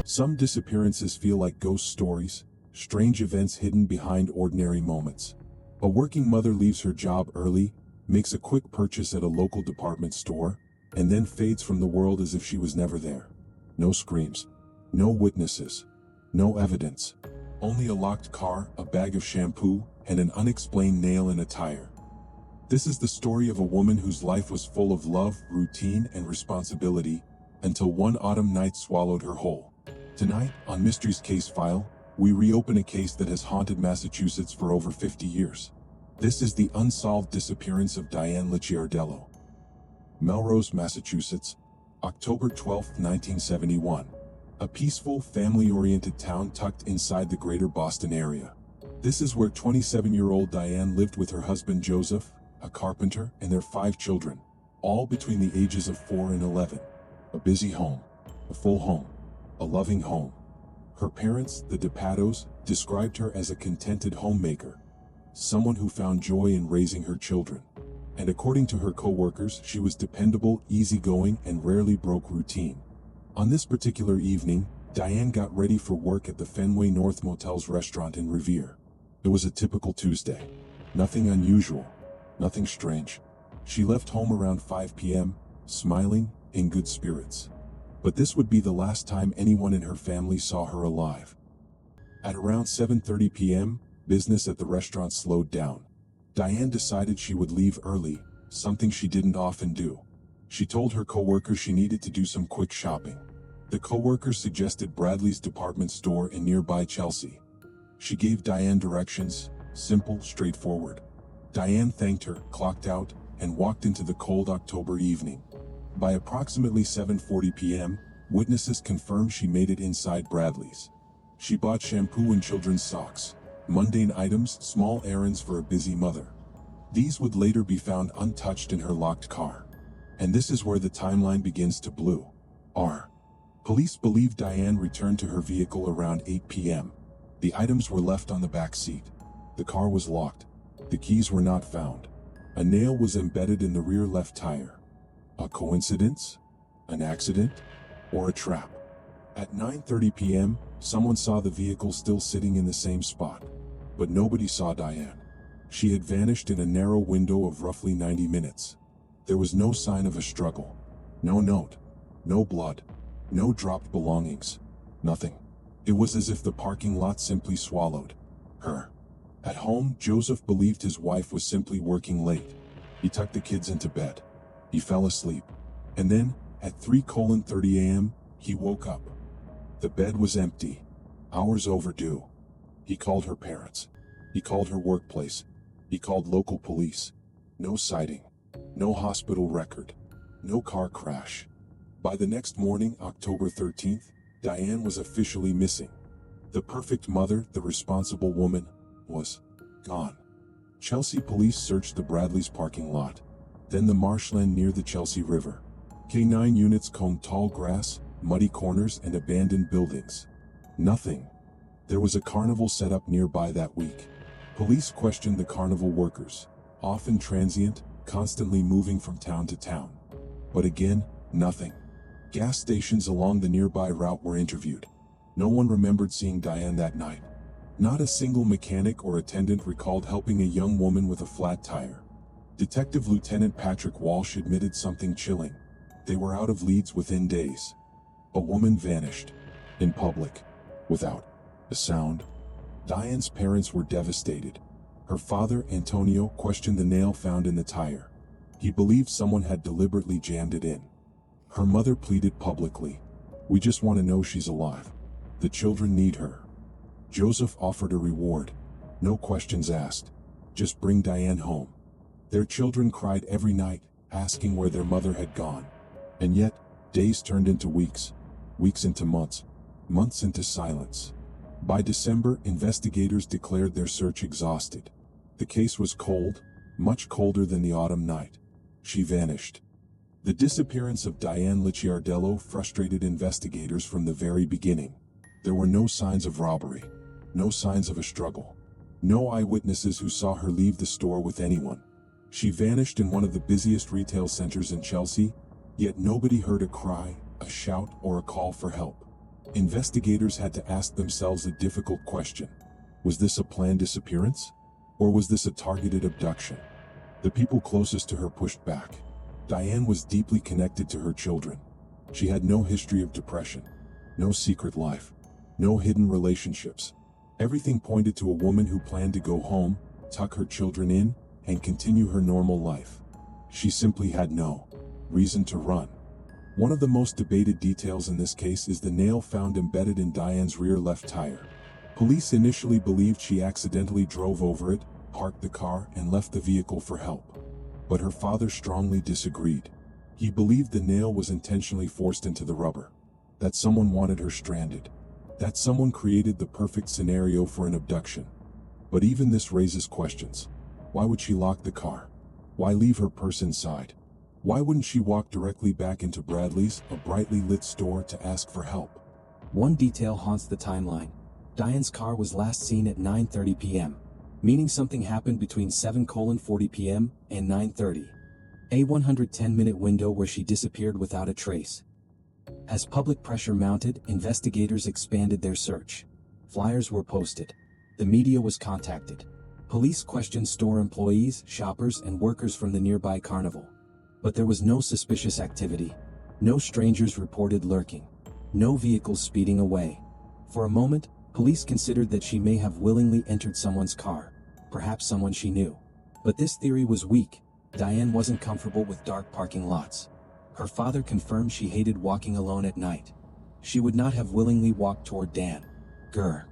Some disappearances feel like ghost stories, strange events hidden behind ordinary moments. A working mother leaves her job early, makes a quick purchase at a local department store, and then fades from the world as if she was never there. No screams, no witnesses, no evidence. Only a locked car, a bag of shampoo, and an unexplained nail in a tire. This is the story of a woman whose life was full of love, routine, and responsibility, until one autumn night swallowed her whole. Tonight, on Mysteries Case File, we reopen a case that has haunted Massachusetts for over 50 years. This is the unsolved disappearance of Diana Licciardello. Melrose, Massachusetts, October 12, 1971. A peaceful, family-oriented town tucked inside the greater Boston area. This is where 27-year-old Diane lived with her husband Joseph, a carpenter, and their 5 children, all between the ages of 4 and 11. A busy home, a full home, a loving home. Her parents, the DePatos, described her as a contented homemaker, someone who found joy in raising her children. And according to her co-workers, she was dependable, easygoing, and rarely broke routine. On this particular evening, Diane got ready for work at the Fenway North Motel's restaurant in Revere. It was a typical Tuesday. Nothing unusual, nothing strange. She left home around 5 p.m., smiling, in good spirits. But this would be the last time anyone in her family saw her alive. At around 7:30 p.m., business at the restaurant slowed down. Diane decided she would leave early, something she didn't often do. She told her coworkers she needed to do some quick shopping. The coworkers suggested Bradley's department store in nearby Chelsea. She gave Diane directions, simple, straightforward. Diane thanked her, clocked out, and walked into the cold October evening. By approximately 7:40 p.m., witnesses confirmed she made it inside Bradley's. She bought shampoo and children's socks, mundane items, small errands for a busy mother. These would later be found untouched in her locked car. And this is where the timeline begins to blue. Police believe Diane returned to her vehicle around 8 p.m. The items were left on the back seat. The car was locked. The keys were not found. A nail was embedded in the rear left tire. A coincidence? An accident? Or a trap? At 9:30 p.m., someone saw the vehicle still sitting in the same spot. But nobody saw Diane. She had vanished in a narrow window of roughly 90 minutes. There was no sign of a struggle. No note. No blood. No dropped belongings. Nothing. It was as if the parking lot simply swallowed her. At home, Joseph believed his wife was simply working late. He tucked the kids into bed. He fell asleep. And then, at 3:30 a.m., he woke up. The bed was empty. Hours overdue. He called her parents. He called her workplace. He called local police. No sighting. No hospital record. No car crash. By the next morning, October 13th, Diane was officially missing. The perfect mother, the responsible woman, was gone. Chelsea police searched the Bradley's parking lot, then the marshland near the Chelsea River. K9 units combed tall grass, muddy corners, and abandoned buildings. Nothing. There was a carnival set up nearby that week. Police questioned the carnival workers, often transient, constantly moving from town to town. But again, nothing. Gas stations along the nearby route were interviewed. No one remembered seeing Diane that night. Not a single mechanic or attendant recalled helping a young woman with a flat tire. Detective Lieutenant Patrick Walsh admitted something chilling. They were out of leads within days. A woman vanished. In public. Without a sound. Diane's parents were devastated. Her father, Antonio, questioned the nail found in the tire. He believed someone had deliberately jammed it in. Her mother pleaded publicly. "We just want to know she's alive. The children need her." Joseph offered a reward. No questions asked. Just bring Diane home. Their children cried every night, asking where their mother had gone. And yet, days turned into weeks. Weeks into months. Months into silence. By December, investigators declared their search exhausted. The case was cold, much colder than the autumn night. She vanished. The disappearance of Diana Licciardello frustrated investigators from the very beginning. There were no signs of robbery. No signs of a struggle. No eyewitnesses who saw her leave the store with anyone. She vanished in one of the busiest retail centers in Chelsea, yet nobody heard a cry, a shout, or a call for help. Investigators had to ask themselves a difficult question. Was this a planned disappearance? Or was this a targeted abduction? The people closest to her pushed back. Diane was deeply connected to her children. She had no history of depression, no secret life, no hidden relationships. Everything pointed to a woman who planned to go home, tuck her children in, and continue her normal life. She simply had no reason to run. One of the most debated details in this case is the nail found embedded in Diane's rear left tire. Police initially believed she accidentally drove over it, parked the car, and left the vehicle for help. But her father strongly disagreed. He believed the nail was intentionally forced into the rubber, that someone wanted her stranded, that someone created the perfect scenario for an abduction. But even this raises questions. Why would she lock the car? Why leave her purse inside? Why wouldn't she walk directly back into Bradley's, a brightly lit store, to ask for help? One detail haunts the timeline. Diane's car was last seen at 9:30 p.m., meaning something happened between 7:40 p.m. and 9:30. A 110-minute window where she disappeared without a trace. As public pressure mounted, investigators expanded their search. Flyers were posted. The media was contacted. Police questioned store employees, shoppers, and workers from the nearby carnival. But there was no suspicious activity. No strangers reported lurking. No vehicles speeding away. For a moment, police considered that she may have willingly entered someone's car, perhaps someone she knew. But this theory was weak. Diane wasn't comfortable with dark parking lots. Her father confirmed she hated walking alone at night. She would not have willingly walked toward Dan. Grr.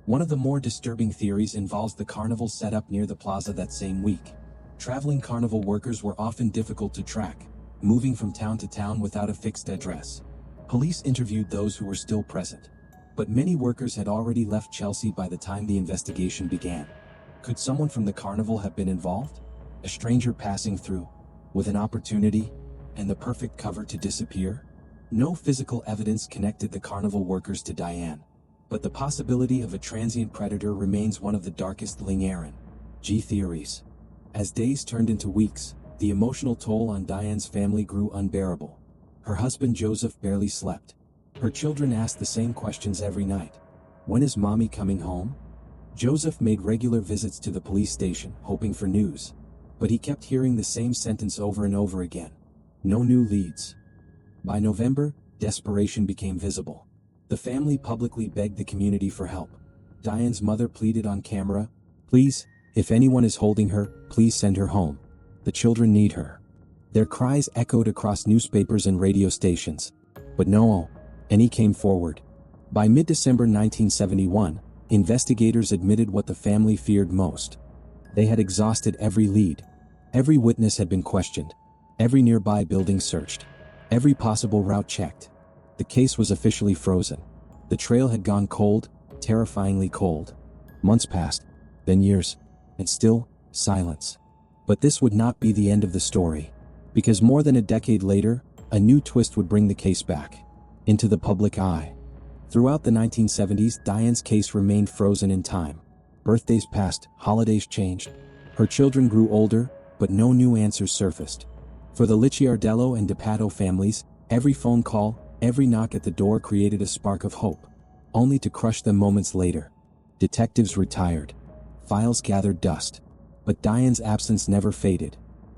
One of the more disturbing theories involves the carnival set up near the plaza that same week. Traveling carnival workers were often difficult to track, moving from town to town without a fixed address. Police interviewed those who were still present. But many workers had already left Chelsea by the time the investigation began. Could someone from the carnival have been involved? A stranger passing through, with an opportunity, and the perfect cover to disappear? No physical evidence connected the carnival workers to Diane. But the possibility of a transient predator remains one of the darkest G theories. As days turned into weeks, the emotional toll on Diane's family grew unbearable. Her husband Joseph barely slept. Her children asked the same questions every night. When is mommy coming home? Joseph made regular visits to the police station, hoping for news. But he kept hearing the same sentence over and over again. No new leads. By November, desperation became visible. The family publicly begged the community for help. Diane's mother pleaded on camera, "Please, if anyone is holding her, please send her home. The children need her." Their cries echoed across newspapers and radio stations. But no one came forward. By mid-December 1971, investigators admitted what the family feared most. They had exhausted every lead. Every witness had been questioned. Every nearby building searched. Every possible route checked. The case was officially frozen. The trail had gone cold, terrifyingly cold. Months passed, then years, and still, silence. But this would not be the end of the story. Because more than a decade later, a new twist would bring the case back into the public eye. Throughout the 1970s, Diane's case remained frozen in time. Birthdays passed, holidays changed. Her children grew older, but no new answers surfaced. For the Licciardello and DePato families, every phone call, every knock at the door created a spark of hope, only to crush them moments later. Detectives retired. Files gathered dust. But Diane's absence never faded.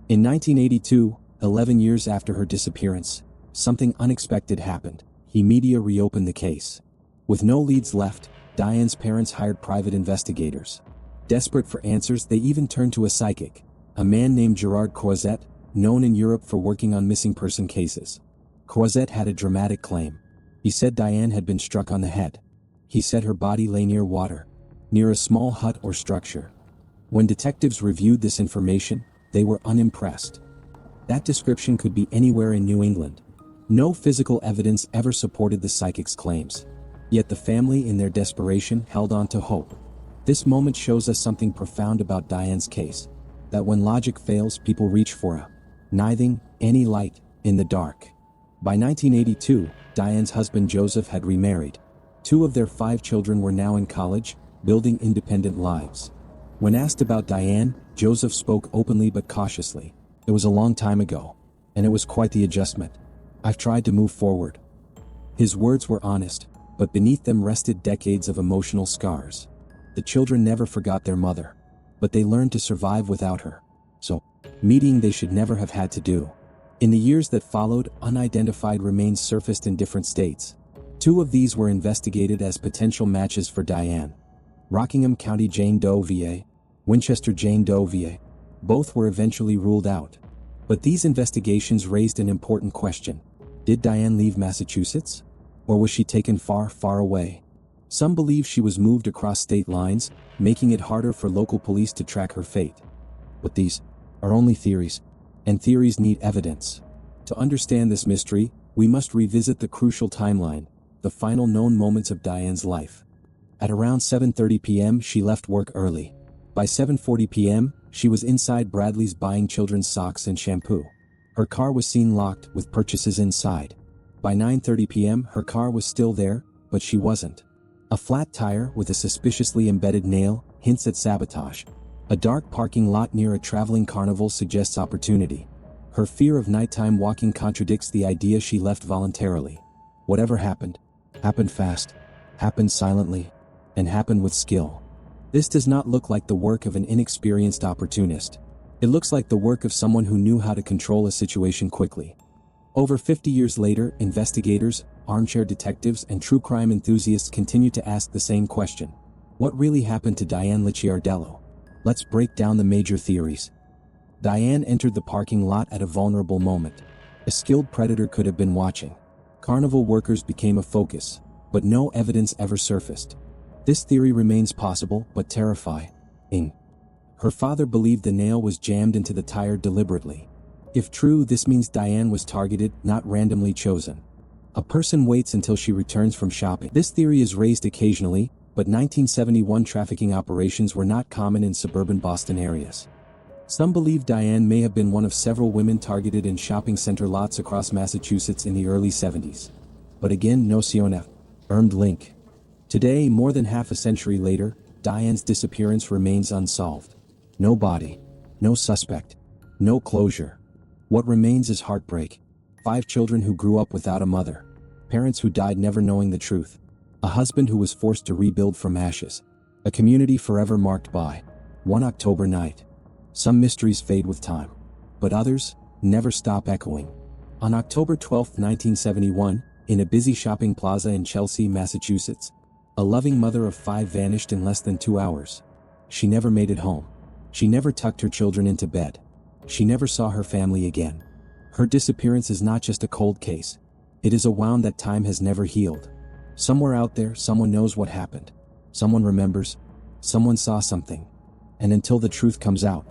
In 1982, 11 years after her disappearance, something unexpected happened. Media reopened the case. With no leads left, Diane's parents hired private investigators. Desperate for answers, they even turned to a psychic, a man named Gerard Croizet, known in Europe for working on missing person cases. Croizet had a dramatic claim. He said Diane had been struck on the head. He said her body lay near water, near a small hut or structure. When detectives reviewed this information, they were unimpressed. That description could be anywhere in New England. No physical evidence ever supported the psychic's claims. Yet the family, in their desperation, held on to hope. This moment shows us something profound about Diane's case. That when logic fails, people reach for any light in the dark. By 1982, Diane's husband Joseph had remarried. 2 of their 5 children were now in college, building independent lives. When asked about Diane, Joseph spoke openly but cautiously. "It was a long time ago, and it was quite the adjustment. I've tried to move forward." His words were honest, but beneath them rested decades of emotional scars. The children never forgot their mother, but they learned to survive without her. So, meeting they should never have had to do. In the years that followed, unidentified remains surfaced in different states. 2 of these were investigated as potential matches for Diane. Rockingham County Jane Doe VA, Winchester Jane Doe VA. Both were eventually ruled out. But these investigations raised an important question. Did Diane leave Massachusetts? Or was she taken far, far away? Some believe she was moved across state lines, making it harder for local police to track her fate. But these are only theories, and theories need evidence. To understand this mystery, we must revisit the crucial timeline, the final known moments of Diane's life. At around 7:30 p.m. she left work early. By 7:40 p.m., she was inside Bradley's buying children's socks and shampoo. Her car was seen locked with purchases inside. By 9:30 p.m. her car was still there, but she wasn't. A flat tire with a suspiciously embedded nail hints at sabotage. A dark parking lot near a traveling carnival suggests opportunity. Her fear of nighttime walking contradicts the idea she left voluntarily. Whatever happened fast, happened silently, and happened with skill. This does not look like the work of an inexperienced opportunist. It looks like the work of someone who knew how to control a situation quickly. Over 50 years later, investigators, armchair detectives, and true crime enthusiasts continue to ask the same question. What really happened to Diana Licciardello? Let's break down the major theories. Diane entered the parking lot at a vulnerable moment. A skilled predator could have been watching. Carnival workers became a focus, but no evidence ever surfaced. This theory remains possible, but terrifying. Her father believed the nail was jammed into the tire deliberately. If true, this means Diane was targeted, not randomly chosen. A person waits until she returns from shopping. This theory is raised occasionally, but 1971 trafficking operations were not common in suburban Boston areas. Some believe Diane may have been one of several women targeted in shopping center lots across Massachusetts in the early 70s. But again, no confirmed link. Today, more than half a century later, Diane's disappearance remains unsolved. No body, no suspect, no closure. What remains is heartbreak. 5 children who grew up without a mother. Parents who died never knowing the truth. A husband who was forced to rebuild from ashes. A community forever marked by one October night. Some mysteries fade with time, but others never stop echoing. On October 12, 1971, in a busy shopping plaza in Chelsea, Massachusetts, a loving mother of 5 vanished in less than 2 hours. She never made it home. She never tucked her children into bed. She never saw her family again. Her disappearance is not just a cold case. It is a wound that time has never healed. Somewhere out there, someone knows what happened. Someone remembers. Someone saw something. And until the truth comes out,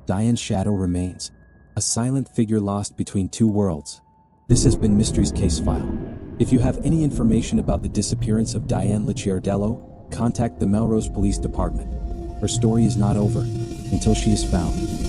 Diane's shadow remains. A silent figure lost between 2 worlds. This has been Mysteries Case File. If you have any information about the disappearance of Diana Licciardello, contact the Melrose Police Department. Her story is not over until she is found.